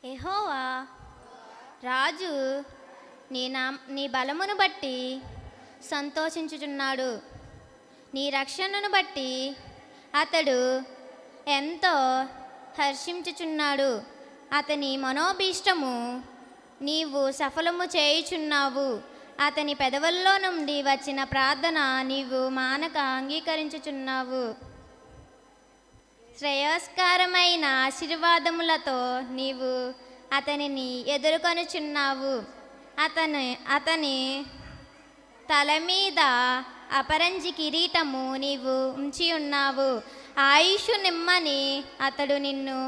యెహోవా రాజు నీ బలమును బట్టి సంతోషించుచున్నాడు. నీ రక్షణను బట్టి అతడు ఎంతో హర్షించుచున్నాడు. అతని మనోభీష్టము నీవు సఫలము చేయుచున్నావు. అతని పెదవుల్లో నుండి వచ్చిన ప్రార్థన నీవు మానక అంగీకరించుచున్నావు. శ్రేయస్కరమైన ఆశీర్వాదములతో నీవు అతనిని ఎదుర్కొనుచున్నావు. అతని తల మీద అపరంజి కిరీటము నీవు ఉంచి ఉన్నావు. ఆయుషు నిమ్మని అతడు నిన్ను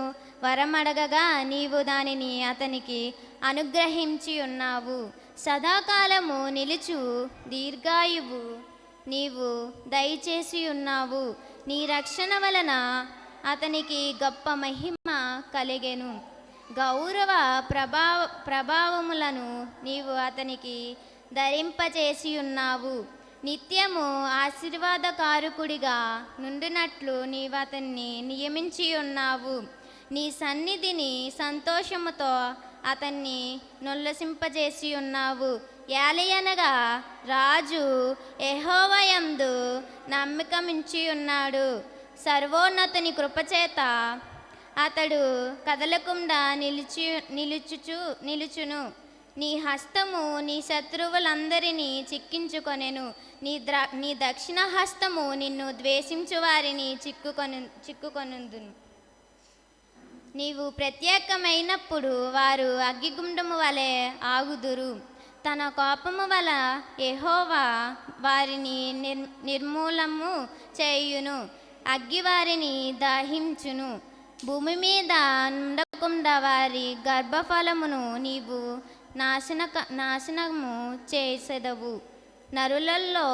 వరమడగగా నీవు దానిని అతనికి అనుగ్రహించి ఉన్నావు. సదాకాలము నిలుచు దీర్ఘాయువు నీవు దయచేసి ఉన్నావు. నీ రక్షణ వలన అతనికి గొప్ప మహిమ కలిగెను. గౌరవ ప్రభావములను నీవు అతనికి ధరింపచేసి ఉన్నావు. నిత్యము ఆశీర్వాదకారకుడిగా నుండినట్లు నీవు అతన్ని నియమించి ఉన్నావు. నీ సన్నిధిని సంతోషముతో అతన్ని నొల్లసింపజేసి ఉన్నావు. ఏలయనగా రాజు యెహోవా యందు నమ్మకముంచి ఉన్నాడు. సర్వోన్నతుని కృపచేత అతడు కదలకుండా నిలుచును. నీ హస్తము నీ శత్రువులందరినీ చిక్కించుకొనెను. నీ దక్షిణ హస్తము నిన్ను ద్వేషించు వారిని చిక్కుకొనుదును. నీవు ప్రత్యేకమైనప్పుడు వారు అగ్గిగుండము వలె ఆగుదురు. తన కోపము వల్ల యెహోవా వారిని నిర్మూలము చేయును. అగ్గి వారిని దహించును. భూమి మీద ఉండకుండా వారి గర్భఫలమును నీవు నాశనము చేసెదవు. నరులలో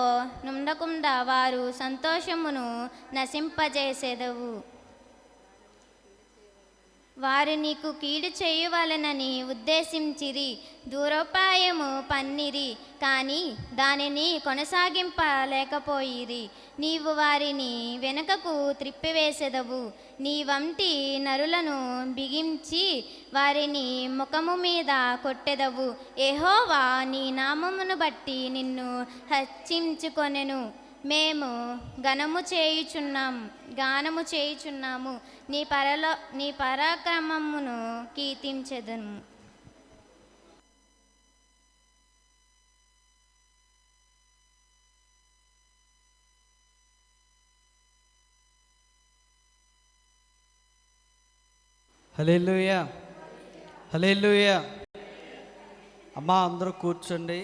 నుండకుండా వారు సంతోషమును నశింపజేసెదవు. వారు నీకు కీడు చేయవలనని ఉద్దేశించిరి, దూరోపాయము పన్నిరి, కానీ దానిని కొనసాగింపలేకపోయిరి. నీవు వారిని వెనుకకు త్రిప్పివేసెదవు. నీ వంటి నరులను బిగించి వారిని ముఖము మీద కొట్టెదవు. యెహోవా నీ నామమును బట్టి నిన్ను హెచ్చించుకొనెను. మేము గానము చేయుచున్నాము. నీ పరాక్రమమును కీర్తించెదము. హల్లెలూయా, హల్లెలూయా. అమ్మా అందరూ కూర్చోండి.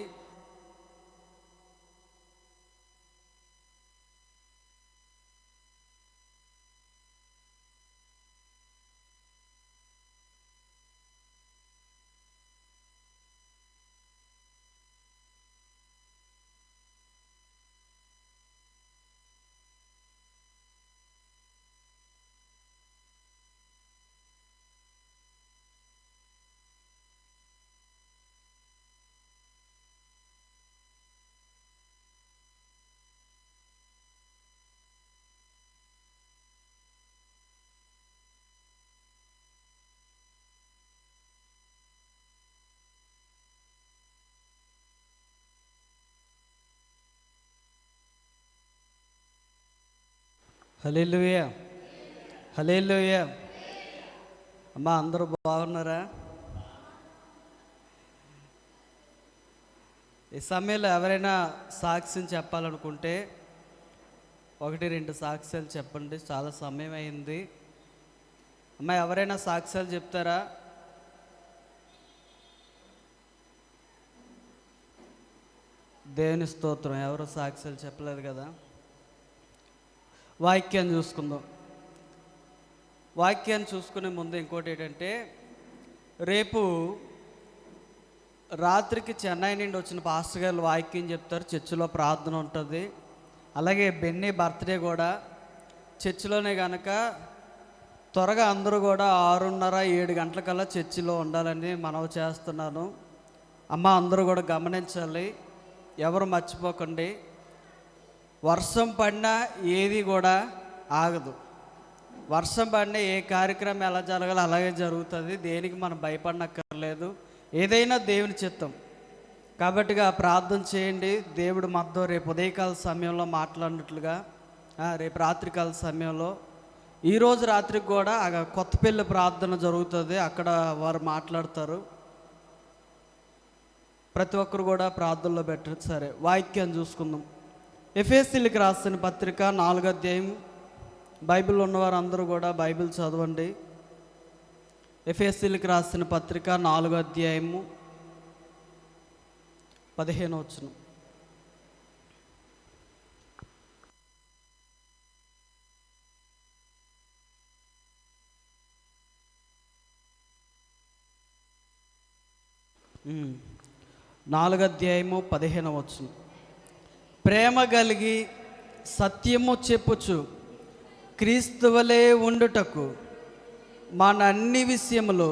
హల్లెలూయా, హల్లెలూయా. అమ్మా అందరూ బాగున్నారా? ఈ సమయంలో ఎవరైనా సాక్ష్యం చెప్పాలనుకుంటే 1-2 సాక్ష్యాలు చెప్పండి. చాలా సమయం అయింది. అమ్మా ఎవరైనా సాక్ష్యాలు చెప్తారా? దేవుని స్తోత్రం. ఎవరు సాక్ష్యాలు చెప్పలేదు కదా. వాక్యాన్ని చూసుకుందాం. వాక్యాన్ని చూసుకునే ముందు ఇంకోటి ఏంటంటే, రేపు రాత్రికి చెన్నై నుండి వచ్చిన పాస్టర్ గారు వాక్యం చెప్తారు. చర్చిలో ప్రార్థన ఉంటుంది. అలాగే బెన్నీ బర్త్డే కూడా చర్చిలోనే కనుక త్వరగా అందరూ కూడా 6:30-7 గంటలకల్లా చర్చిలో ఉండాలని మనవి చేస్తున్నాను. అమ్మ అందరూ కూడా గమనించాలి, ఎవరు మర్చిపోకండి. వర్షం పడినా ఏది కూడా ఆగదు. వర్షం పడినా ఏ కార్యక్రమం ఎలా జరగాలో అలాగే జరుగుతుంది. దేనికి మనం భయపడనక్కర్లేదు. ఏదైనా దేవుని చిత్తం. కాబట్టిగా ప్రార్థన చేయండి. దేవుడు మాతో రేపు ఉదయకాల సమయంలో మాట్లాడినట్లుగా రేపు రాత్రికాల సమయంలో ఈరోజు రాత్రికి కూడా కొత్తపల్లి ప్రార్థన జరుగుతుంది. అక్కడ వారు మాట్లాడతారు. ప్రతి ఒక్కరు కూడా ప్రార్థనలో పెట్టరు. సరే, వాక్యాన్ని చూసుకుందాం. ఎఫెసీయులకు రాసిన పత్రిక 4వ అధ్యాయం. బైబిల్ ఉన్నవారు అందరూ కూడా బైబిల్ చదవండి. ఎఫెసీయులకు రాసిన పత్రిక 4వ అధ్యాయము 15వ వచనం. నాలుగో అధ్యాయము 15వ వచనం. ప్రేమ కలిగి సత్యము చెప్పుచు క్రీస్తువలే ఉండుటకు మన అన్ని విషయములో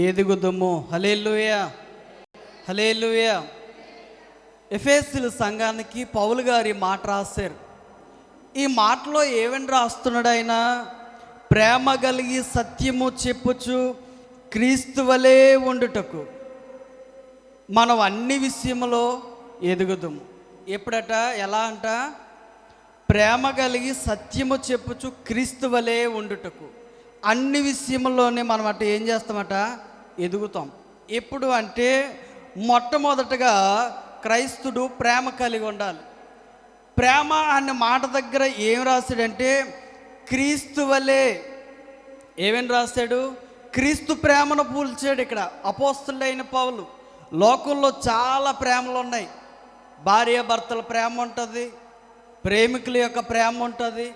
ఎదుగుదుము. హల్లెలూయా, హల్లెలూయా. ఎఫెసీయుల సంఘానికి పౌలు గారు ఈ మాట రాశారు. ఈ మాటలో ఏమని రాస్తున్నాడు ఆయన? ప్రేమ కలిగి సత్యము చెప్పుచు క్రీస్తువలే ఉండుటకు మనం అన్ని విషయములో ఎదుగుదుము. ఎప్పుడట? ఎలా అంట? ప్రేమ కలిగి సత్యము చెప్పుచు క్రీస్తు వలె ఉండుటకు అన్ని విషయంలోనే మనం అట ఏం చేస్తామట? ఎదుగుతాం. ఎప్పుడు అంటే మొట్టమొదటగా క్రైస్తుడు ప్రేమ కలిగి ఉండాలి. ప్రేమ అనే మాట దగ్గర ఏం రాశాడంటే క్రీస్తు వలె. ఏమని రాశాడు? క్రీస్తు ప్రేమను పూల్చాడు. ఇక్కడ అపోస్తలుడైన పౌలు లోకంలో చాలా ప్రేమలు ఉన్నాయి. భార్య భర్తల ప్రేమ ఉంటుంది, ప్రేమికుల యొక్క ప్రేమ ఉంటుంది,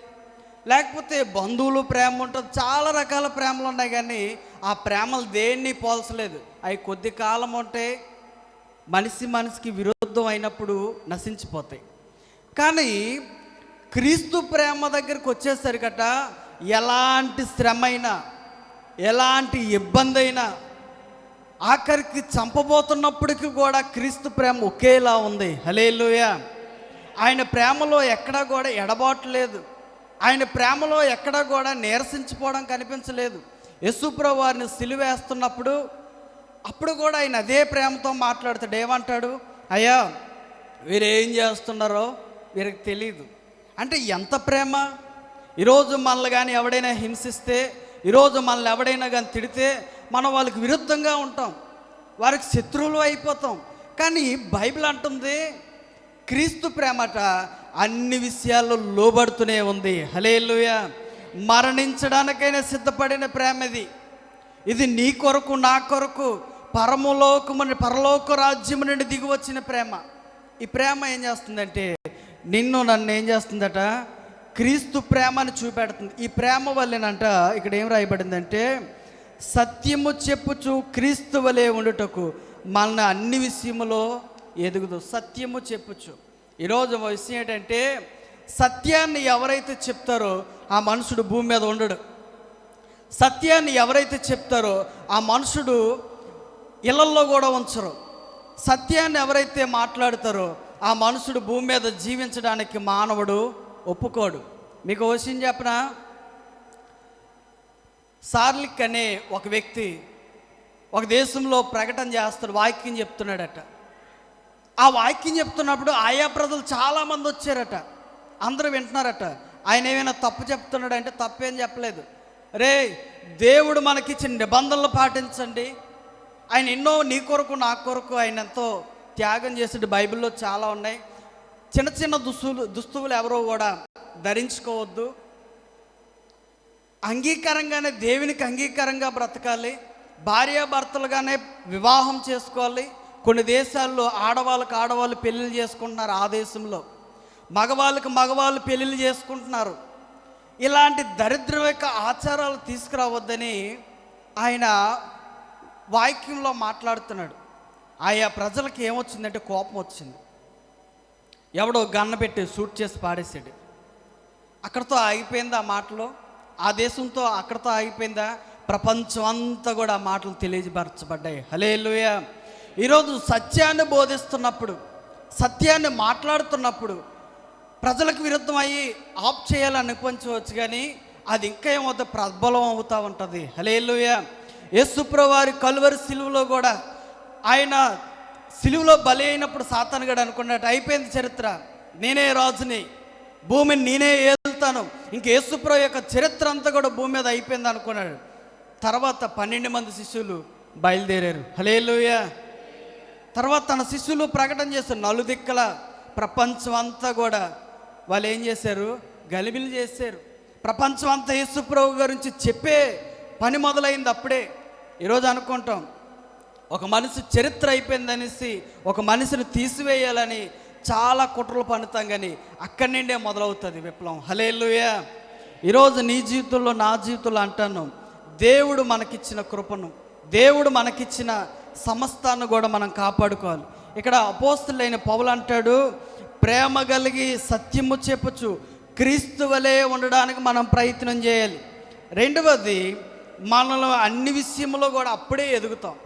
లేకపోతే బంధువులు ప్రేమ ఉంటుంది. చాలా రకాల ప్రేమలు ఉన్నాయి. కానీ ఆ ప్రేమలు దేన్ని పోల్చలేదు. అవి కొద్ది కాలం ఉంటే మనిషికి విరుద్ధం అయినప్పుడు నశించిపోతాయి. కానీ క్రీస్తు ప్రేమ దగ్గరికి వచ్చేసరికట ఎలాంటి శ్రమ అయినా, ఎలాంటి ఇబ్బంది అయినా, ఆఖరికి చంపబోతున్నప్పటికీ కూడా క్రీస్తు ప్రేమ ఒకేలా ఉంది. హల్లెలూయా. ఆయన ప్రేమలో ఎక్కడా కూడా ఎడబాటు లేదు. ఆయన ప్రేమలో ఎక్కడా కూడా నీరసించిపోవడం కనిపించలేదు. యేసుప్రభువు వారిని సిలువేస్తున్నప్పుడు అప్పుడు కూడా ఆయన అదే ప్రేమతో మాట్లాడతాడు. ఏమంటాడు? అయ్యా, వీరు ఏం చేస్తున్నారో వీరికి తెలియదు. అంటే ఎంత ప్రేమ! ఈరోజు మనల్ని కానీ ఎవడైనా హింసిస్తే, ఈరోజు మనల్ని ఎవడైనా కానీ తిడితే మనం వాళ్ళకి విరుద్ధంగా ఉంటాం, వారికి శత్రువులు అయిపోతాం. కానీ బైబిల్ అంటుంది క్రీస్తు ప్రేమట అన్ని విషయాల్లో లోబడుతూనే ఉంది. హల్లెలూయా. మరణించడానికైనా సిద్ధపడిన ప్రేమ ఇది. ఇది నీ కొరకు, నా కొరకు పరలోక రాజ్యము నుండి దిగి వచ్చిన ప్రేమ. ఈ ప్రేమ ఏం చేస్తుందంటే నన్ను ఏం చేస్తుందట? క్రీస్తు ప్రేమని చూపెడుతుంది. ఈ ప్రేమ వల్లేనంట ఇక్కడ ఏం రాయబడిందంటే సత్యము చెప్పుచు క్రీస్తు వలె ఉండుటకు మన అన్ని విషయములో ఎదుగుదు. సత్యము చెప్పుచు. ఈరోజు విషయం ఏంటంటే సత్యాన్ని ఎవరైతే చెప్తారో ఆ మనుషుడు భూమి మీద ఉండడు. సత్యాన్ని ఎవరైతే చెప్తారో ఆ మనుషుడు ఇళ్లల్లో కూడా ఉంచరు. సత్యాన్ని ఎవరైతే మాట్లాడతారో ఆ మనుషుడు భూమి మీద జీవించడానికి మానవుడు ఒప్పుకోడు. మీకు ఒక విషయం చెప్పనా? సార్లిక్ అనే ఒక వ్యక్తి ఒక దేశంలో ప్రకటన చేస్తాడు, వాక్యం చెప్తున్నాడట. ఆ వాక్యం చెప్తున్నప్పుడు ఆయా ప్రజలు చాలామంది వచ్చారట. అందరూ వింటున్నారట. ఆయన ఏమైనా తప్పు చెప్తున్నాడంటే తప్పేం చెప్పలేదు. రే, దేవుడు మనకిచ్చిన నిబంధనలు పాటించండి. ఆయన ఎన్నో నీ కొరకు నా కొరకు ఆయన ఎంతో త్యాగం చేసాడు. బైబిల్లో చాలా ఉన్నాయి. చిన్న చిన్న దుస్తువులు ఎవరో కూడా ధరించుకోవద్దు. అంగీకారంగానే దేవునికి అంగీకారంగా బ్రతకాలి. భార్యాభర్తలుగానే వివాహం చేసుకోవాలి. కొన్ని దేశాల్లో ఆడవాళ్ళు పెళ్ళిళ్ళు చేసుకుంటున్నారు. ఆ దేశంలో మగవాళ్ళు పెళ్ళిళ్ళు చేసుకుంటున్నారు. ఇలాంటి దరిద్రం యొక్క ఆచారాలు తీసుకురావద్దని ఆయన వాక్యంలో మాట్లాడుతున్నాడు. ఆయా ప్రజలకి ఏమొచ్చిందంటే కోపం వచ్చింది. ఎవడో గన్న పెట్టి షూట్ చేసి పాడేసాడు. అక్కడితో ఆగిపోయింది ఆ మాటలు. ఆ దేశంతో అక్కడితో ఆగిపోయిందా? ప్రపంచం అంతా కూడా ఆ మాటలు తెలియపరచబడ్డాయి. హల్లెలూయా. ఈరోజు సత్యాన్ని బోధిస్తున్నప్పుడు, సత్యాన్ని మాట్లాడుతున్నప్పుడు ప్రజలకు విరుద్ధం అయ్యి ఆఫ్ చేయాలని అనిపించవచ్చు. కానీ అది ఇంకా ఏమవుతుంది, ప్రబలం అవుతూ ఉంటుంది. హల్లెలూయా. యేసుప్రభువు వారి కలువరి సిలువలో కూడా ఆయన సిలువలో బలి అయినప్పుడు సాతాను గడు అనుకున్నట్టు, అయిపోయింది చరిత్ర, నేనే రాజుని, భూమిని నేనే ఏలుతాను, ఇంక యేసుప్రభువు యొక్క చరిత్ర అంతా కూడా భూమి మీద అయిపోయింది అనుకున్నాడు. తర్వాత 12 మంది శిష్యులు బయలుదేరారు. హల్లెలూయా. తర్వాత తన శిష్యులు ప్రకటన చేశారు, నలుదిక్కల ప్రపంచం అంతా కూడా వాళ్ళు ఏం చేశారు, గలిబిలి చేశారు. ప్రపంచం అంతా యేసుప్రభువు గురించి చెప్పే పని మొదలైంది. అప్పుడే ఈరోజు అనుకుంటాం, ఒక మనిషి చరిత్ర అయిపోయిందనేసి ఒక మనిషిని తీసివేయాలని చాలా కుట్రలు పన్నుతాం, కానీ అక్కడి నుండే మొదలవుతుంది విప్లవం. హల్లెలూయా. ఈరోజు నీ జీవితంలో నా జీవితంలో అంటాను, దేవుడు మనకిచ్చిన కృపను, దేవుడు మనకిచ్చిన సమస్తాన్ని కూడా మనం కాపాడుకోవాలి. ఇక్కడ అపోస్తులైన పౌలు అంటాడు, ప్రేమ కలిగి సత్యము చెప్పుచు క్రీస్తు వలె ఉండడానికి మనం ప్రయత్నం చేయాలి. రెండవది, మనలో అన్ని విషయంలో కూడా అప్పుడే ఎదుగుతాం.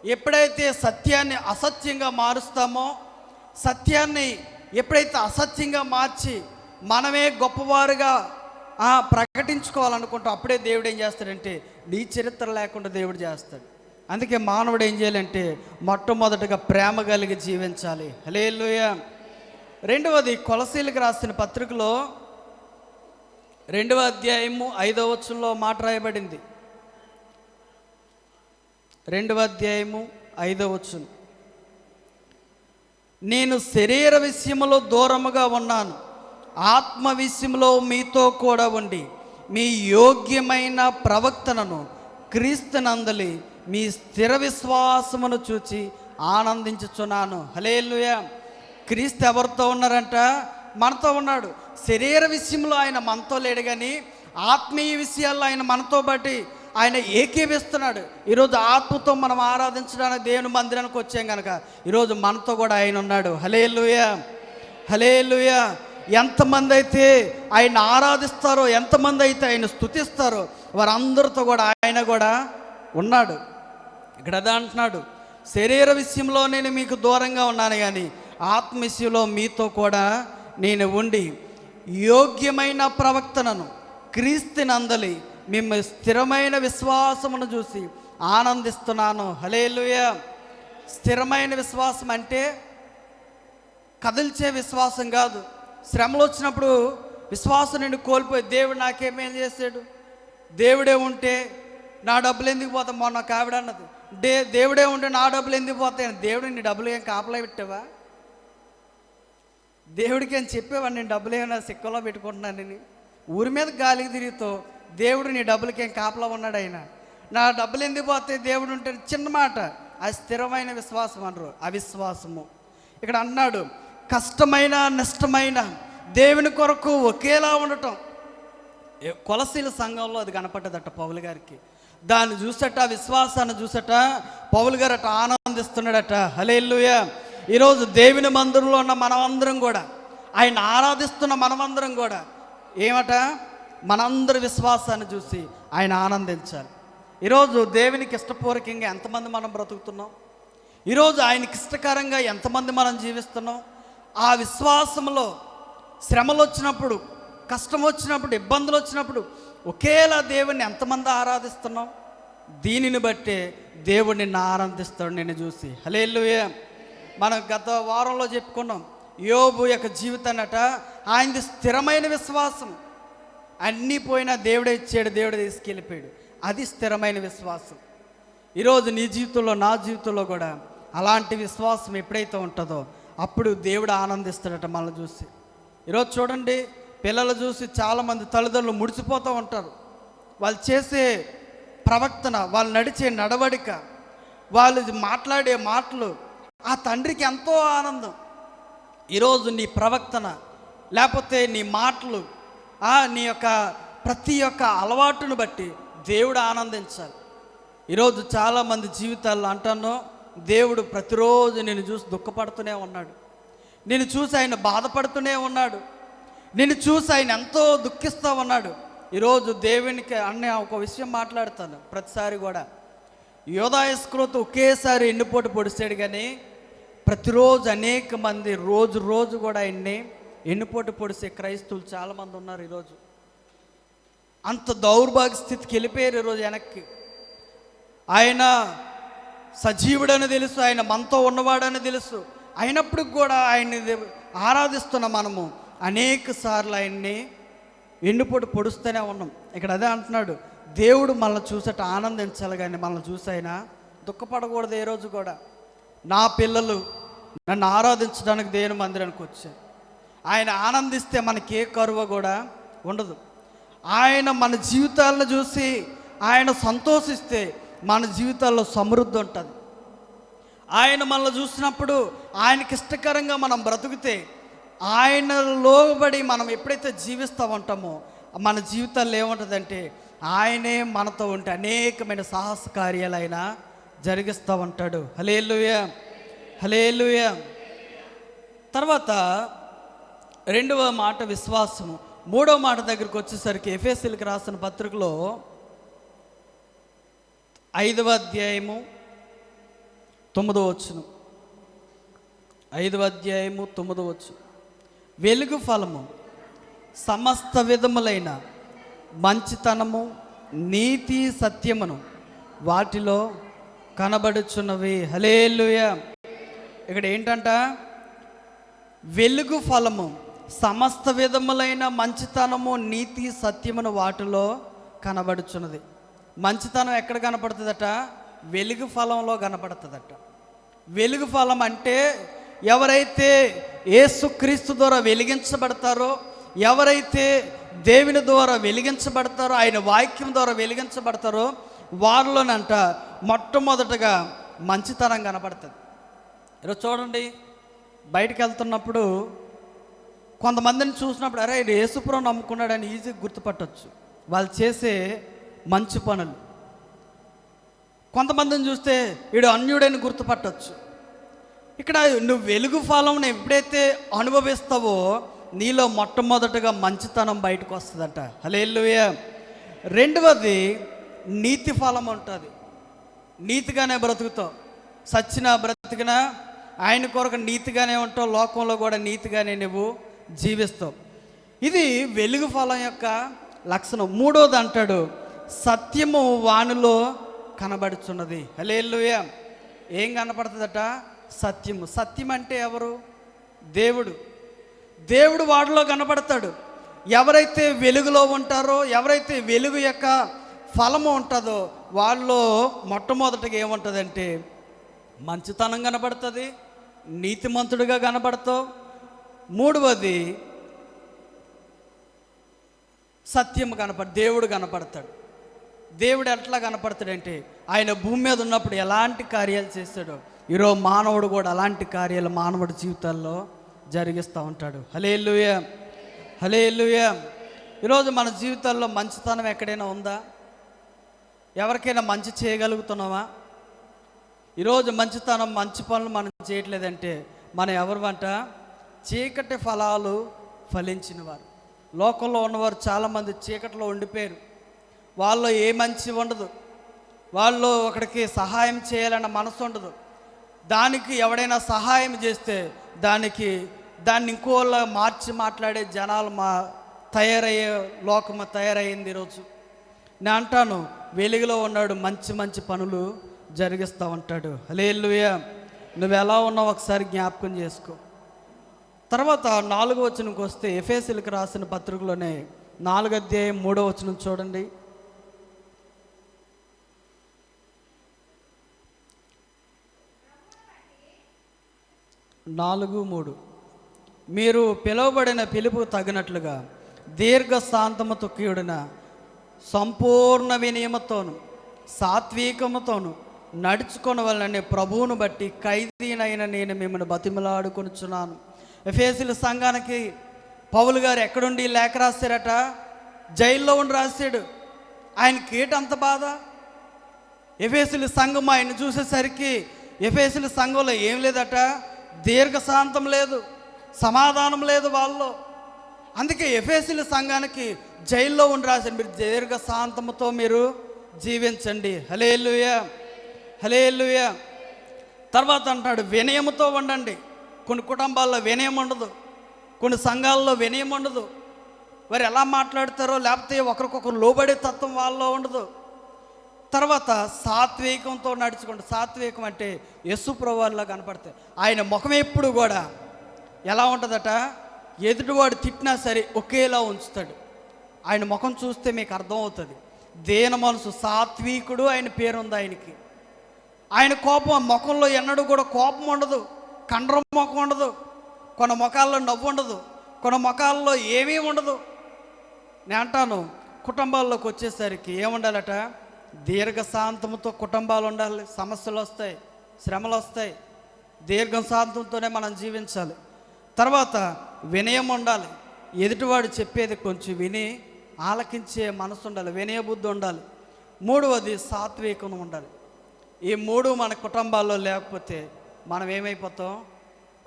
ఎప్పుడైతే సత్యాన్ని అసత్యంగా మారుస్తామో, సత్యాన్ని ఎప్పుడైతే అసత్యంగా మార్చి మనమే గొప్పవారుగా ప్రకటించుకోవాలనుకుంటాం, అప్పుడే దేవుడు ఏం చేస్తాడంటే నీ చరిత్ర లేకుండా దేవుడు చేస్తాడు. అందుకే మానవుడు ఏం చేయాలంటే మొట్టమొదటిగా ప్రేమ కలిగి జీవించాలి. హల్లెలూయా. రెండవది, కొలసీలకు రాసిన పత్రికలో 2వ అధ్యాయము 5వ వచనంలో మాట రాయబడింది. 2వ అధ్యాయము 5వ వచనం, నేను శరీర విషయంలో దూరముగా ఉన్నాను, ఆత్మ విషయంలో మీతో కూడా ఉండి మీ యోగ్యమైన ప్రవక్తనను క్రీస్తునందలి మీ స్థిర విశ్వాసమును చూచి ఆనందించుచున్నాను. హల్లెలూయా. క్రీస్తు ఎవరితో ఉన్నారంట? మనతో ఉన్నాడు. శరీర విషయంలో ఆయన మనతో లేడు, కానీ ఆత్మీయ విషయాల్లో ఆయన మనతో బట్టి ఆయన ఏకీవిస్తున్నాడు. ఈరోజు ఆత్మతో మనం ఆరాధించడానికి దేవుని మందిరానికి వచ్చాం కనుక ఈరోజు మనతో కూడా ఆయన ఉన్నాడు. హల్లెలూయా. హల్లెలూయా. ఎంతమంది అయితే ఆయన ఆరాధిస్తారో, ఎంతమంది అయితే ఆయన స్తుతిస్తారో వారందరితో కూడా ఆయన కూడా ఉన్నాడు. ఇక్కడ అదే అంటున్నాడు, శరీర విషయంలో నేను మీకు దూరంగా ఉన్నాను, కానీ ఆత్మ విషయంలో మీతో కూడా నేను ఉండి యోగ్యమైన ప్రవక్తనను క్రీస్తునందలి మేము స్థిరమైన విశ్వాసమును చూసి ఆనందిస్తున్నాను. హల్లెలూయా. స్థిరమైన విశ్వాసం అంటే కదిల్చే విశ్వాసం కాదు. శ్రమలు వచ్చినప్పుడు విశ్వాసం నేను కోల్పోయి, దేవుడు నాకేమేం చేశాడు, దేవుడే ఉంటే నా డబ్బులు ఎందుకు పోతాయి, మొన్న ఒక ఆవిడ అన్నది, దేవుడే ఉంటే నా డబ్బులు ఎందుకు పోతాయి. దేవుడు నీ డబ్బులు ఏం కాపలా పెట్టావా? దేవుడికి అని చెప్పేవాడు, నేను డబ్బులు ఏమైనా సిక్కలో పెట్టుకుంటున్నానని. ఊరి మీద గాలికి తిరుగుతూ దేవుడు నీ డబ్బులకి ఏం కాపలా ఉన్నాడు. ఆయన నా డబ్బులు ఎందుకు పోతాయి, దేవుడు ఉంటే. చిన్న మాట, అది స్థిరమైన విశ్వాసం అనరు, అవిశ్వాసము. ఇక్కడ అన్నాడు, కష్టమైన నష్టమైన దేవుని కొరకు ఒకేలా ఉండటం. కొలసీల సంఘంలో అది కనపడ్డదట పౌలు గారికి. దాన్ని చూసట, విశ్వాసాన్ని చూసట పౌలు గారు అట ఆనందిస్తున్నాడట. హల్లెలూయా. ఈరోజు దేవుని మందిరంలో ఉన్న మనమందరం కూడా, ఆయన ఆరాధిస్తున్న మనమందరం కూడా ఏమట, మనందరి విశ్వాసాన్ని చూసి ఆయన ఆనందించాలి. ఈరోజు దేవునికి ఇష్టపూర్వకంగా ఎంతమంది మనం బ్రతుకుతున్నాం, ఈరోజు ఆయనకి ఇష్టకరంగా ఎంతమంది మనం జీవిస్తున్నాం. ఆ విశ్వాసంలో శ్రమలు వచ్చినప్పుడు, కష్టం వచ్చినప్పుడు, ఇబ్బందులు వచ్చినప్పుడు ఒకేలా దేవుణ్ణి ఎంతమంది ఆరాధిస్తున్నాం, దీనిని బట్టే దేవుడు నిన్ను ఆనందిస్తాడు నిన్ను చూసి. హల్లెలూయా. మనం గత వారంలో చెప్పుకున్నాం, యోబు యొక్క జీవితాన్నట ఆయనది స్థిరమైన విశ్వాసం. అన్నీ పోయినా దేవుడే ఇచ్చాడు, దేవుడే తీసుకెళ్ళిపోయాడు. అది స్థిరమైన విశ్వాసం. ఈరోజు నీ జీవితంలో నా జీవితంలో కూడా అలాంటి విశ్వాసం ఎప్పుడైతే ఉంటుందో అప్పుడు దేవుడు ఆనందిస్తాడట మనల్ని చూసి. ఈరోజు చూడండి, పిల్లలు చూసి చాలామంది తల్లిదండ్రులు ముడిచిపోతూ ఉంటారు. వాళ్ళు చేసే ప్రవర్తన, వాళ్ళు నడిచే నడవడిక, వాళ్ళు మాట్లాడే మాటలు ఆ తండ్రికి ఎంతో ఆనందం. ఈరోజు నీ ప్రవర్తన లేకపోతే నీ మాటలు, నీ యొక్క ప్రతి ఒక్క అలవాటును బట్టి దేవుడు ఆనందించాలి. ఈరోజు చాలామంది జీవితాల్లో అంటాను, దేవుడు ప్రతిరోజు నేను చూసి దుఃఖపడుతూనే ఉన్నాడు, నేను చూసి ఆయన బాధపడుతూనే ఉన్నాడు, నేను చూసి ఆయన ఎంతో దుఃఖిస్తూ ఉన్నాడు. ఈరోజు దేవునికి అనే ఒక విషయం మాట్లాడతాను ప్రతిసారి కూడా. యోధా ఇస్కరియోతు ఒకేసారి ఎన్నుపోటు పొడిచాడు, కానీ ప్రతిరోజు అనేక మంది రోజు రోజు కూడా ఆయన్ని ఎన్నుపోటు పొడిసే క్రైస్తవులు చాలామంది ఉన్నారు. ఈరోజు అంత దౌర్భాగ్య స్థితికి వెళ్ళిపోయారు ఈరోజు వెనక్కి. ఆయన సజీవుడని తెలుసు, ఆయన మనతో ఉన్నవాడని తెలుసు, అయినప్పటికి కూడా ఆయన్ని ఆరాధిస్తున్న మనము అనేక సార్లు ఆయన్ని వెన్నుపోటు పొడుస్తూనే ఉన్నాం. ఇక్కడ అదే అంటున్నాడు, దేవుడు మనల్ని చూసేట ఆనందించాలి కానీ మనల్ని చూసైనా దుఃఖపడకూడదు. ఏ రోజు కూడా నా పిల్లలు నన్ను ఆరాధించడానికి దేవుని మందిరానికి వచ్చారు. ఆయన ఆనందిస్తే మనకి ఏ కరువు కూడా ఉండదు. ఆయన మన జీవితాలను చూసి ఆయన సంతోషిస్తే మన జీవితాల్లో సమృద్ధి ఉంటుంది. ఆయన మనల్ని చూసినప్పుడు ఆయనకి ఇష్టకరంగా మనం బ్రతుకుతే, ఆయన లోబడి మనం ఎప్పుడైతే జీవిస్తూ ఉంటామో మన జీవితాల్లో ఏముంటుందంటే ఆయనే మనతో ఉంటే అనేకమైన సాహస కార్యాలు ఆయన జరిగిస్తూ ఉంటాడు. హల్లెలూయా, హల్లెలూయా. తర్వాత రెండవ మాట విశ్వాసము. మూడవ మాట దగ్గరికి వచ్చేసరికి ఎఫెసీయులకు రాసిన పత్రికలో 5వ అధ్యాయము 9వ వచనం. 5వ అధ్యాయము 9వ వచనం. వెలుగు ఫలము సమస్త విధములైన మంచితనము, నీతి, సత్యమును వాటిలో కనబడుచున్నవి. హల్లెలూయా. ఇక్కడ ఏంటంట, వెలుగు ఫలము సమస్త విధములైన మంచితనము, నీతి, సత్యమును వాటిలో కనబడుచున్నది. మంచితనం ఎక్కడ కనపడుతుందట? వెలుగు ఫలంలో కనపడుతుందట. వెలుగు ఫలం అంటే ఎవరైతే యేసుక్రీస్తు ద్వారా వెలిగించబడతారో, ఎవరైతే దేవుని ద్వారా వెలిగించబడతారో, ఆయన వాక్యం ద్వారా వెలిగించబడతారో వారిలోనంట మొట్టమొదటగా మంచితనం కనపడుతుంది. ఈరోజు చూడండి, బయటికి వెళ్తున్నప్పుడు కొంతమందిని చూసినప్పుడు అరే ఇది యేసుప్రభువు నమ్ముకున్నాడని ఈజీగా గుర్తుపట్టవచ్చు, వాళ్ళు చేసే మంచి పనులు. కొంతమందిని చూస్తే వీడు అన్యుడని గుర్తుపట్టవచ్చు. ఇక్కడ నువ్వు వెలుగు ఫలం ఎప్పుడైతే అనుభవిస్తావో నీలో మొట్టమొదటగా మంచితనం బయటకు వస్తుందంట. హల్లెలూయా. రెండవది నీతి ఫలం ఉంటుంది. నీతిగానే బ్రతుకుతావు, సచ్చిన బ్రతికినా ఆయన కొరకు నీతిగానే ఉంటావు, లోకంలో కూడా నీతిగానే నువ్వు జీవిస్తావు. ఇది వెలుగు ఫలం యొక్క లక్షణం. మూడోది అంటాడు, సత్యము వానిలో కనబడుచున్నది. హల్లెలూయా. ఏం కనపడుతుందట? సత్యము. సత్యం అంటే ఎవరు? దేవుడు. దేవుడు వాడిలో కనబడతాడు. ఎవరైతే వెలుగులో ఉంటారో, ఎవరైతే వెలుగు యొక్క ఫలము ఉంటుందో వాళ్ళలో మొట్టమొదటిగా ఏముంటుందంటే మంచితనం కనబడుతుంది, నీతిమంతుడిగా కనబడతావు. మూడవది సత్యం దేవుడు కనపడతాడు. దేవుడు ఎట్లా కనపడతాడంటే ఆయన భూమి మీద ఉన్నప్పుడు ఎలాంటి కార్యాలు చేస్తాడో ఈరోజు మానవుడు కూడా అలాంటి కార్యాలు మానవుడి జీవితాల్లో జరిగిస్తూ ఉంటాడు. హల్లెలూయా, హల్లెలూయా. ఈరోజు మన జీవితాల్లో మంచితనం ఎక్కడైనా ఉందా? ఎవరికైనా మంచి చేయగలుగుతున్నావా? ఈరోజు మంచితనం, మంచి పనులు మనం చేయట్లేదంటే మనం ఎవరు అంట? చీకటి ఫలాలు ఫలించిన వారు. లోకంలో ఉన్నవారు చాలామంది చీకటిలో ఉండిపోయారు. వాళ్ళు ఏ మంచి ఉండదు, వాళ్ళు ఒకడికి సహాయం చేయాలన్న మనసు ఉండదు. దానికి ఎవడైనా సహాయం చేస్తే దాన్ని ఇంకోలా మార్చి మాట్లాడే జనాలు తయారయ్యే లోకం తయారయ్యింది ఈరోజు. నేను అంటాను, వెలుగులో ఉన్నాడు మంచి మంచి పనులు జరిగిస్తూ ఉంటాడు. హల్లెలూయా. నువ్వు ఎలా ఉన్నావు ఒకసారి జ్ఞాపకం చేసుకో. తర్వాత 4వ వచనంకి వస్తే ఎఫెసీయులకు రాసిన పత్రికలోనే 4వ అధ్యాయం 3వ వచనం చూడండి. 4:3 మీరు పిలువబడిన పిలుపు తగినట్లుగా దీర్ఘశాంతముతో కూడిన సంపూర్ణ వినయముతోను సాత్వికముతోను నడుచుకొనవలనని ప్రభువును బట్టి ఖైదీనైన నేను మిమ్మల్ని బతిమలాడుకొనుచున్నాను. ఎఫెసీయుల సంఘానికి పౌలు గారు ఎక్కడుండి లేఖ రాశారట? జైల్లో ఉండి రాశాడు. ఆయనకి ఏంటంత బాధ? ఎఫెసీయుల సంఘం ఆయన చూసేసరికి ఎఫెసీయుల సంఘంలో ఏం లేదట, దీర్ఘశాంతం లేదు, సమాధానం లేదు వాళ్ళలో. అందుకే ఎఫెసీయుల సంఘానికి జైల్లో ఉండి రాశాడు, మీరు దీర్ఘశాంతముతో మీరు జీవించండి. హల్లెలూయా, హల్లెలూయా. తర్వాత అంటాడు వినయముతో ఉండండి. కొన్ని కుటుంబాల్లో వినయం ఉండదు, కొన్ని సంఘాల్లో వినయం ఉండదు. వారు ఎలా మాట్లాడతారో, లేకపోతే ఒకరికొకరు లోబడే తత్వం వాళ్ళలో ఉండదు. తర్వాత సాత్వికంతో నడుచుకుంటూ, సాత్వికం అంటే యేసు ప్రభువులా కనపడతాయి. ఆయన ముఖం ఎప్పుడు కూడా ఎలా ఉంటుందట, ఎదుటివాడు తిట్టినా సరే ఒకేలా ఉంచుతాడు. ఆయన ముఖం చూస్తే మీకు అర్థమవుతుంది. దేన మనసు, సాత్వికుడు ఆయన పేరుంది ఆయనకి. ఆయన కోపం, ఆ ముఖంలో ఎన్నడూ కూడా కోపం ఉండదు, కండ్రం ముఖం ఉండదు. కొన్ని ముఖాల్లో నవ్వు ఉండదు, కొన్ని ముఖాల్లో ఏమీ ఉండదు. నేను అంటాను, కుటుంబాల్లోకి వచ్చేసరికి ఏముండాలట, దీర్ఘశాంతంతో కుటుంబాలు ఉండాలి. సమస్యలు వస్తాయి, శ్రమలు వస్తాయి, దీర్ఘశాంతంతోనే మనం జీవించాలి. తర్వాత వినయం ఉండాలి. ఎదుటివాడు చెప్పేది కొంచెం విని ఆలకించే మనసు ఉండాలి, వినయ బుద్ధి ఉండాలి. మూడవది సాత్వికం ఉండాలి. ఈ మూడు మన కుటుంబాల్లో లేకపోతే మనం ఏమైపోతాం,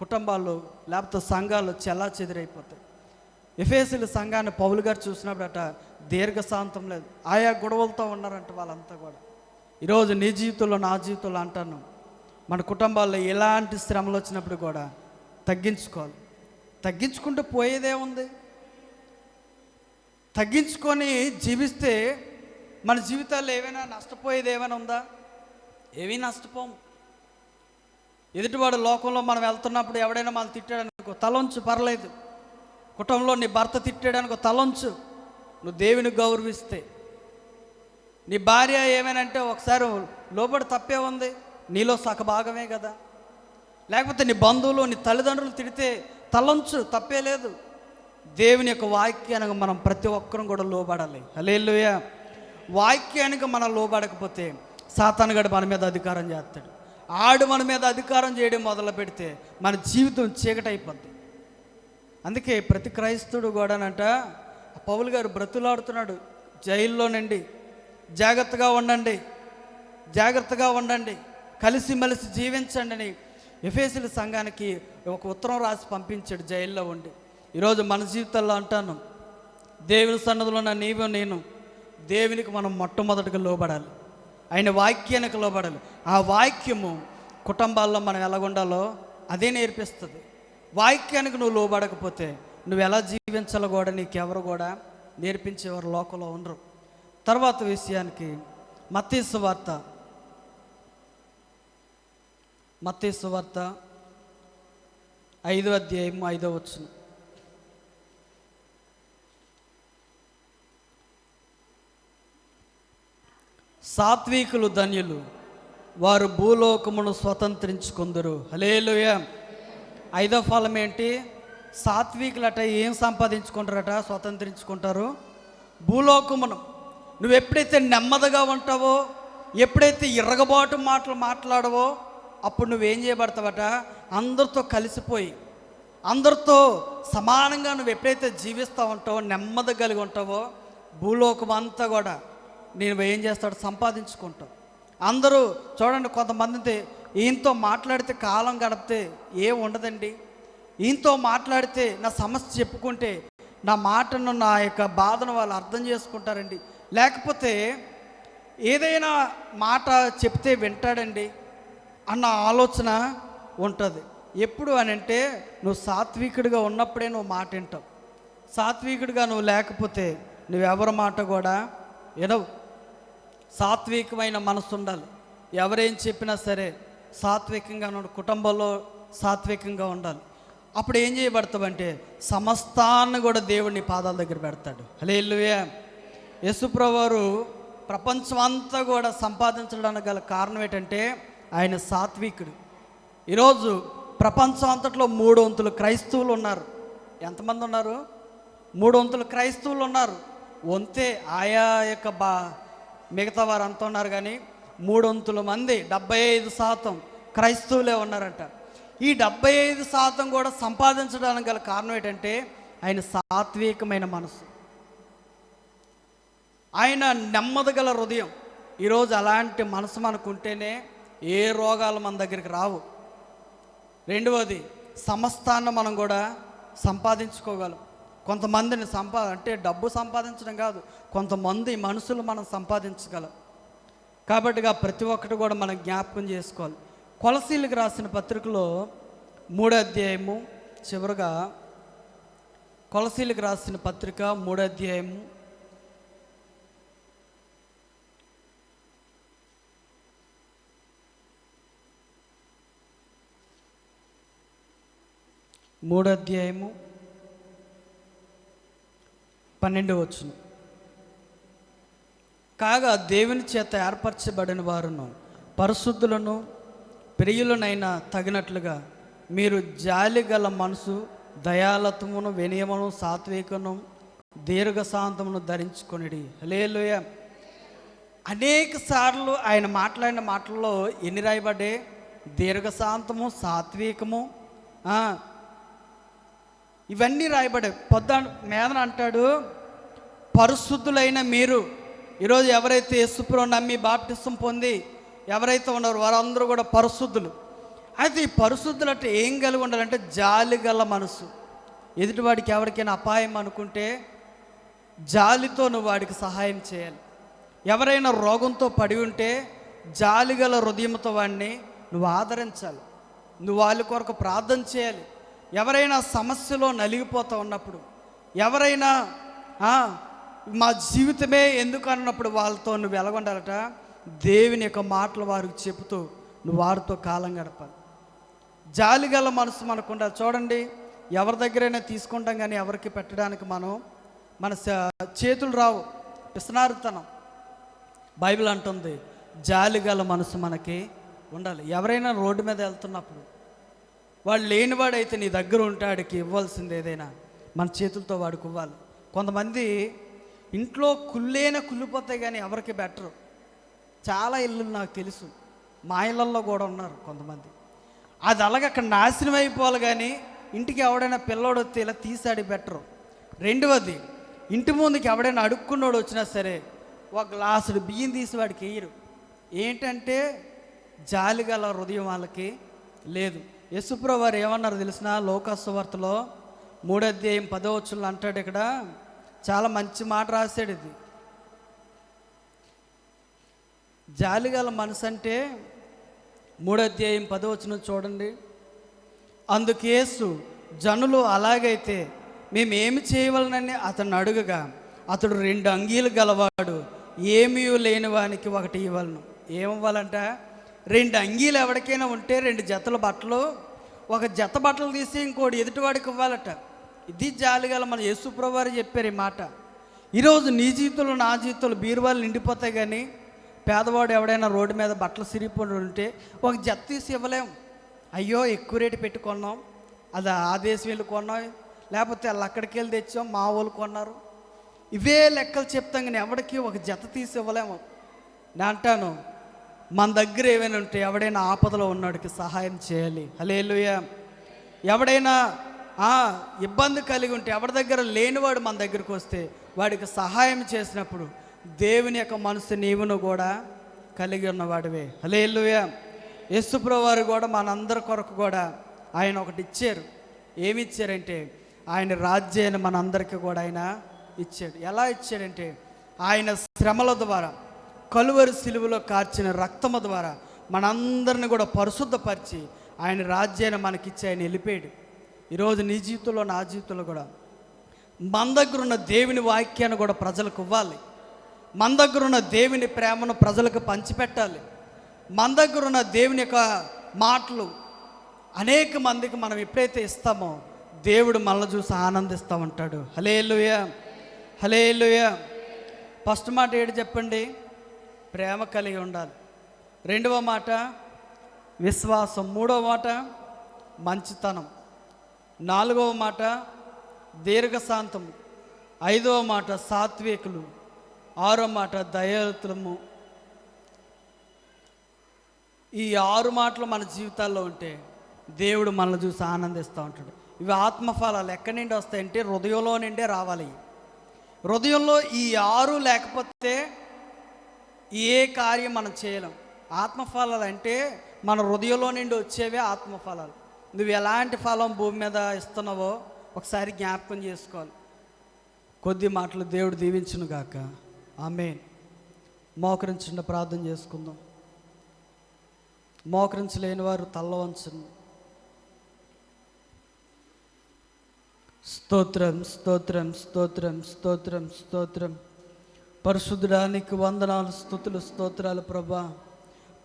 కుటుంబాల్లో లేకపోతే సంఘాలు చెల్లాచెదురైపోతాయి. ఎఫెసీయుల సంఘాన్ని పౌలు గారు చూసినప్పుడట దీర్ఘశాంతం లేదు, ఆయా గొడవలతో ఉన్నారంట వాళ్ళంతా కూడా. ఈరోజు నీ జీవితంలో, నా జీవితంలో అంటాను, మన కుటుంబాల్లో ఎలాంటి శ్రమలు వచ్చినప్పుడు కూడా తగ్గించుకోవాలి. తగ్గించుకుంటూ పోయేదేముంది, తగ్గించుకొని జీవిస్తే మన జీవితాల్లో ఏమైనా నష్టపోయేది ఏమైనా ఉందా? ఏమీ నష్టపోము. ఎదుటివాడు లోకంలో మనం వెళ్తున్నప్పుడు ఎవడైనా మనం తిట్టాడనుకో తలొంచు, పర్లేదు. కుటుంబంలో నీ భర్త తిట్టాడనుకో తలొంచు, నువ్వు దేవుని గౌరవిస్తే. నీ భార్య ఏమైనా అంటే ఒకసారి లోబడి తప్పే ఉంది, నీలో సగభాగమే కదా. లేకపోతే నీ బంధువులు, నీ తల్లిదండ్రులు తిడితే తలొంచు, తప్పే లేదు. దేవుని యొక్క వాక్యానికి మనం ప్రతి ఒక్కరం కూడా లోబడాలి. హల్లెలూయా. వాక్యానికి మనం లోబడకపోతే సాతానుగాడు మన మీద అధికారం చేస్తాడు. ఆడు మన మీద అధికారం చేయడం మొదలు పెడితే మన జీవితం చీకటైపోద్ది. అందుకే ప్రతి క్రైస్తవుడు కూడానంట, పౌలు గారు బ్రతులాడుతున్నాడు జైల్లోనండి, జాగ్రత్తగా ఉండండి, జాగ్రత్తగా ఉండండి, కలిసిమెలిసి జీవించండి అని ఎఫెసీయుల సంఘానికి ఒక ఉత్తరం రాసి పంపించాడు జైల్లో ఉండి. ఈరోజు మన జీవితాల్లో అంటాను, దేవుని సన్నదిలో ఉన్న నీవు నేను దేవునికి మనం మొట్టమొదటిగా లోబడాలి, ఆయన వాక్యానికి లోబడాలి. ఆ వాక్యము కుటుంబాల్లో మనం ఎలాగుండాలో అదే నేర్పిస్తుంది. వాక్యానికి నువ్వు లోబడకపోతే నువ్వు ఎలా జీవించాలో కూడా నీకెవరు కూడా నేర్పించేవారు లోకంలో ఉండరు. తర్వాత విషయానికి మత్తయి సువార్త 5వ అధ్యాయం 5వ వచనం. సాత్వికులు ధన్యులు, వారు భూలోకమును స్వతంత్రించుకుందరు. హల్లెలూయా. 5వ ఫలం ఏంటి? సాత్వికులట ఏం సంపాదించుకుంటారట? స్వతంత్రించుకుంటారు భూలోకమును. నువ్వు ఎప్పుడైతే నెమ్మదిగా ఉంటావో, ఎప్పుడైతే ఇరగబాటు మాటలు మాట్లాడవో, అప్పుడు నువ్వేం చేయబడతావట? అందరితో కలిసిపోయి, అందరితో సమానంగా నువ్వు ఎప్పుడైతే జీవిస్తూ ఉంటావో, నెమ్మది కలిగి ఉంటావో, భూలోకం అంతా కూడా నేను ఏం చేస్తాడు? సంపాదించుకుంటావు. అందరూ చూడండి, కొంతమంది ఈయనతో మాట్లాడితే కాలం గడిపితే ఏం ఉండదండి, ఈయనతో మాట్లాడితే నా సమస్య చెప్పుకుంటే నా మాటను, నా యొక్క బాధను వాళ్ళు అర్థం చేసుకుంటారండి, లేకపోతే ఏదైనా మాట చెప్తే వింటాడండి అన్న ఆలోచన ఉంటుంది. ఎప్పుడు అని అంటే నువ్వు సాత్వికుడిగా ఉన్నప్పుడే నువ్వు మాట వింటావు. సాత్వికుడిగా నువ్వు లేకపోతే నువ్వెవరి మాట కూడా వినవు. సాత్వికమైన మనసు ఉండాలి. ఎవరేం చెప్పినా సరే సాత్వికంగా ఉండాలి. కుటుంబంలో సాత్వికంగా ఉండాలి. అప్పుడు ఏం చేయబడతావంటే సమస్తాన్ని కూడా దేవుడిని పాదాల దగ్గర పెడతాడు. హల్లెలూయా. యేసుప్రభువు వారు ప్రపంచం అంతా కూడా సంపాదించడానికి గల కారణం ఏంటంటే ఆయన సాత్వికుడు. ఈరోజు ప్రపంచం అంతట్లో 3 వంతులు క్రైస్తవులు ఉన్నారు. ఎంతమంది ఉన్నారు? 3 వంతులు క్రైస్తవులు ఉన్నారు. వంతే ఆయా యొక్క మిగతా వారు అంతా ఉన్నారు, కానీ 3 వంతుల మంది 75% క్రైస్తవులే ఉన్నారంట. ఈ 75% కూడా సంపాదించడానికి గల కారణం ఏంటంటే ఆయన సాత్వికమైన మనసు, ఆయన నెమ్మది గల హృదయం. ఈరోజు అలాంటి మనసు మనకుంటేనే ఏ రోగాలు మన దగ్గరికి రావు. రెండవది, సమస్తాన్ని మనం కూడా సంపాదించుకోగలం. కొంతమందిని అంటే డబ్బు సంపాదించడం కాదు, కొంతమంది మనుషులు మనం సంపాదించగలం. కాబట్టిగా ప్రతి ఒక్కటి కూడా మనం జ్ఞాపకం చేసుకోవాలి. కొలసీలకు రాసిన పత్రికలో 3వ అధ్యాయము చివరగా కొలసీలకు రాసిన పత్రిక 3వ అధ్యాయము 12వ వచనం. కాగా దేవుని చేత ఏర్పరచబడిన వారును పరిశుద్ధులను ప్రియులనైనా తగినట్లుగా మీరు జాలి గల మనసు, దయాలత్వమును, వినయమును, సాత్వికను, దీర్ఘశాంతమును ధరించుకొనిడి. హల్లెలూయా. అనేక సార్లు ఆయన మాట్లాడిన మాటల్లో ఎన్ని రాయబడ్డాయి? దీర్ఘశాంతము, సాత్వికము, ఇవన్నీ రాయబడ్డాయి. మీదన అంటాడు పరిశుద్ధులైన మీరు. ఈరోజు ఎవరైతే యేసుప్రభువుని నమ్మి బాప్టిసం పొంది ఎవరైతే ఉన్నారో వారందరూ కూడా పరిశుద్ధులు. అయితే ఈ పరిశుద్ధులు అంటే ఏం కలిగి ఉండాలంటే జాలి గల మనసు. ఎదుటివాడికి ఎవరికైనా అపాయం అనుకుంటే జాలితో నువ్వు వాడికి సహాయం చేయాలి. ఎవరైనా రోగంతో పడి ఉంటే జాలిగల హృదయంతో వాడిని నువ్వు ఆదరించాలి. నువ్వు వాళ్ళ కొరకు ప్రార్థన చేయాలి. ఎవరైనా సమస్యలో నలిగిపోతూ ఉన్నప్పుడు, ఎవరైనా మా జీవితమే ఎందుకు అన్నప్పుడు వాళ్ళతో నువ్వు ఎలాగుండాలట? దేవుని యొక్క మాటలు వారికి చెబుతూ నువ్వు వారితో కాలం గడపాలి. జాలిగల మనసు మనకు ఉండాలి. చూడండి, ఎవరి దగ్గరైనా తీసుకుంటాం కానీ ఎవరికి పెట్టడానికి మన చేతులు రావు. పిసనారుతనం. బైబిల్ అంటుంది జాలిగల మనసు మనకి ఉండాలి. ఎవరైనా రోడ్డు మీద వెళ్తున్నప్పుడు వాడు లేనివాడైతే నీ దగ్గర ఉంటే వాడికి ఇవ్వాల్సింది ఏదైనా మన చేతులతో వాడికి ఇవ్వాలి. కొంతమంది ఇంట్లో కుళ్ళిపోతాయి కానీ ఎవరికి బెటరు. చాలా ఇల్లు నాకు తెలుసు, మా ఇళ్ళల్లో కూడా ఉన్నారు కొంతమంది. అది అలాగే అక్కడ నాశనం అయిపోవాలి కానీ ఇంటికి ఎవడైనా పిల్లోడు వస్తే ఇలా తీసాడి బెటరు. రెండవది, ఇంటి ముందుకి ఎవడైనా అడుక్కున్నోడు వచ్చినా సరే ఒక గ్లాసుడు బియ్యం తీసి వాడికి వేయరు. ఏంటంటే జాలిగల హృదయం వాళ్ళకి లేదు. యేసుప్రభువు వారు ఏమన్నారు తెలిసిన? లోకాసువార్తలో 3వ అధ్యాయం 10వ వచనంలో అంటాడు. ఇక్కడ చాలా మంచి మాట రాశాడు. ఇది జాలిగల మనసు అంటే 3వ అధ్యాయం 10వ వచనం చూడండి. అందుకు యేసు, జనులు అలాగైతే మేమేమి చేయవలనని అతన్ని అడుగగా, అతడు 2 అంగీలు గలవాడు, ఏమీ లేని వానికి ఒకటి ఇవ్వలను. ఏమివ్వాలంట? 2 అంగీలు ఎవరికైనా ఉంటే 2 జతల బట్టలు, ఒక జత బట్టలు తీసి ఇంకోటి ఎదుటివాడికి ఇవ్వాలట. ఇది జాలిగల మన యేసుప్రభువు వారు చెప్పారు ఈ మాట. ఈరోజు నీ జీవితంలో నా జీవితంలో బీరువాళ్ళు నిండిపోతాయి కానీ పేదవాడు ఎవడైనా రోడ్డు మీద బట్టలు సిరిగిపోయి ఉంటే ఒక జత తీసి ఇవ్వలేం. అయ్యో ఎక్కువ రేటు పెట్టుకున్నాం, అది ఆ దేశం వెళ్ళి కొన్నాం, లేకపోతే వాళ్ళు అక్కడికి వెళ్ళి తెచ్చాం, మా వాళ్ళు కొన్నారు, ఇవే లెక్కలు చెప్తాం కానీ ఎవరికి ఒక జత తీసి ఇవ్వలేము. నేను అంటాను, మన దగ్గర ఏమైనా ఉంటే ఎవడైనా ఆపదలో ఉన్నాడికి సహాయం చేయాలి. హల్లెలూయా. ఎవడైనా ఇబ్బంది కలిగి ఉంటే ఎవరి దగ్గర లేనివాడు మన దగ్గరికి వస్తే వాడికి సహాయం చేసినప్పుడు దేవుని యొక్క మనసు నీవును కూడా కలిగి ఉన్నవాడివే. హల్లెలూయా. యేసుప్రభువు వారు కూడా మనందరి కొరకు కూడా ఆయన ఒకటి ఇచ్చారు. ఏమి ఇచ్చారంటే ఆయన రాజ్యాన్ని మనందరికీ కూడా ఆయన ఇచ్చాడు. ఎలా ఇచ్చాడంటే ఆయన శ్రమల ద్వారా, కలువరి సిలువలో కార్చిన రక్తము ద్వారా మనందరిని కూడా పరిశుద్ధపరిచి ఆయన రాజ్యాన్ని మనకిచ్చి ఆయన వెళ్ళిపోయాడు. ఈరోజు నీ జీవితంలో నా జీవితంలో కూడా మన దగ్గర ఉన్న దేవుని వాక్యాన్ని కూడా ప్రజలకు ఇవ్వాలి. మన దగ్గర ఉన్న దేవుని ప్రేమను ప్రజలకు పంచిపెట్టాలి. మన దగ్గర ఉన్న దేవుని యొక్క మాటలు అనేక మందికి మనం ఎప్పుడైతే ఇస్తామో దేవుడు మనల్ని చూసి ఆనందిస్తూ ఉంటాడు. హల్లెలూయా, హల్లెలూయా. ఫస్ట్ మాట ఏంటి చెప్పండి? ప్రేమ కలిగి ఉండాలి. 2వ మాట విశ్వాసం. 3వ మాట మంచితనం. 4వ మాట దీర్ఘశాంతము. 5వ మాట సాత్వికులు. 6వ మాట దయాళుత్వము. ఈ 6 మాటలు మన జీవితాల్లో ఉంటే దేవుడు మనల్ని చూసి ఆనందిస్తూ ఉంటాడు. ఇవి ఆత్మఫలాలు. ఎక్కడి నుండి వస్తాయంటే హృదయంలో నుండే రావాలి. హృదయంలో ఈ 6 లేకపోతే ఏ కార్యం మనం చేయలేం. ఆత్మఫలాలు అంటే మన హృదయంలో నుండి వచ్చేవే ఆత్మఫలాలు. నువ్వు ఎలాంటి ఫలం భూమి మీద ఇస్తున్నావో ఒకసారి జ్ఞాపకం చేసుకోవాలి. కొద్ది మాటలు దేవుడు దీవించును గాక. ఆమేన్. మోకరించండి, ప్రార్థన చేసుకుందాం. మోకరించలేని వారు తల్ల వంచండి. స్తోత్రం స్తోత్రం స్తోత్రం స్తోత్రం స్తోత్రం. పరిశుద్ధుడానికి వందనాలు, స్తుతులు, స్తోత్రాలు ప్రభా.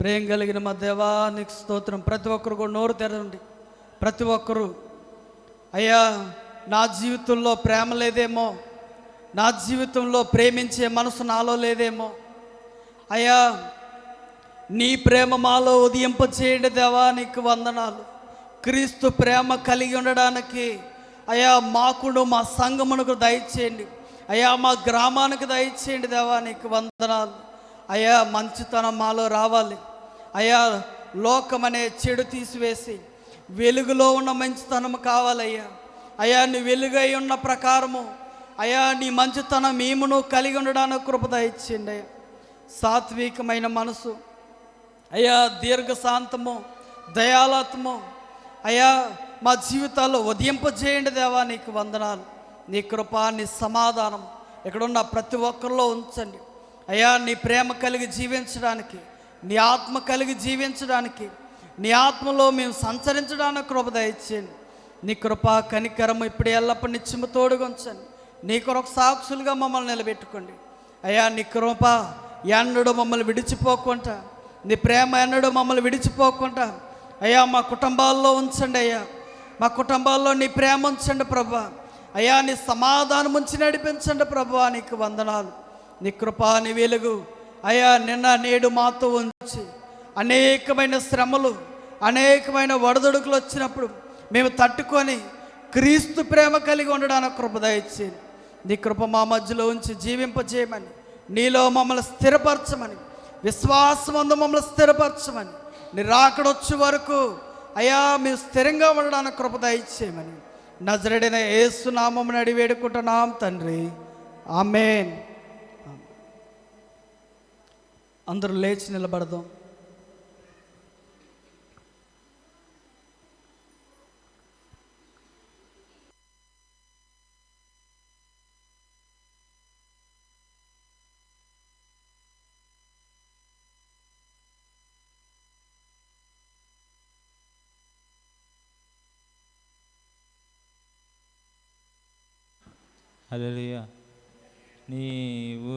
ప్రేమ కలిగిన మా దేవానికి స్తోత్రం. ప్రతి ఒక్కరు కూడా నోరు తెరండి. ప్రతి ఒక్కరూ, అయ్యా నా జీవితంలో ప్రేమ లేదేమో, నా జీవితంలో ప్రేమించే మనసు నాలో లేదేమో, అయ్యా నీ ప్రేమ మాలో ఉదయింపచేయండి దేవా, నీకు వందనాలు. క్రీస్తు ప్రేమ కలిగి ఉండడానికి అయ్యా మాకును మా సంఘమునకు దయచేయండి. అయ్యా మా గ్రామానికి దయచేయండి దేవా, నీకు వందనాలు. అయ్యా మంచితనం మాలో రావాలి. అయ్యా లోకమనే చెడు తీసివేసి వెలుగులో ఉన్న మంచితనం కావాలయ్యా. అయ్యా నీ వెలుగై ఉన్న ప్రకారము అయ్యా నీ మంచితనం మేమును కలిగి ఉండడానికి కృప దయచేయండి అయ్యా. సాత్వికమైన మనసు, అయ్యా దీర్ఘశాంతము, దయాళత్వము అయ్యా మా జీవితాల్లో ఉదయింపజేయండి దేవా, నీకు వందనాలు. నీ కృప, నీ సమాధానం ఇక్కడున్న ప్రతి ఒక్కరిలో ఉంచండి అయ్యా. నీ ప్రేమ కలిగి జీవించడానికి, నీ ఆత్మ కలిగి జీవించడానికి, నీ ఆత్మలో మేము సంచరించడానికి కృప దయచేయండి. నీ కృప కనికరము ఇప్పుడు ఎల్లప్పటి నిత్యము తోడుగా ఉంచండి. నీ కొరకు సాక్షులుగా మమ్మల్ని నిలబెట్టుకోండి అయ్యా. నీ కృప ఎన్నడూ మమ్మల్ని విడిచిపోకుండా, నీ ప్రేమ ఎన్నడూ మమ్మల్ని విడిచిపోకుండా అయ్యా మా కుటుంబాల్లో ఉంచండి అయ్యా. మా కుటుంబాల్లో నీ ప్రేమ ఉంచండి ప్రభా. అయ్యా నీ సమాధానం ఉంచి నడిపించండి ప్రభా, నీకు వందనాలు. నీ కృప, నీ వెలుగు అయ్యా నిన్న నేడు మాతో ఉంచి అనేకమైన శ్రమలు, అనేకమైన వడదొడుకులు వచ్చినప్పుడు మేము తట్టుకొని క్రీస్తు ప్రేమ కలిగి ఉండడానికి కృప దయచేయండి. నీ కృప మా మధ్యలో ఉంచి జీవింపజేయమని, నీలో మమ్మల్ని స్థిరపరచమని, విశ్వాసమందు మమ్మల్ని స్థిరపరచమని, నీ రాకడొచ్చే వరకు అయ్యా మేము స్థిరంగా ఉండడానికి కృప దయచేయమని నజరేయుడైన యేసు నామమున అడిగి వేడుకుంటున్నాం తండ్రి, ఆమేన్. అందరూ లేచి నిలబడదాం. హల్లెలూయా. నీవు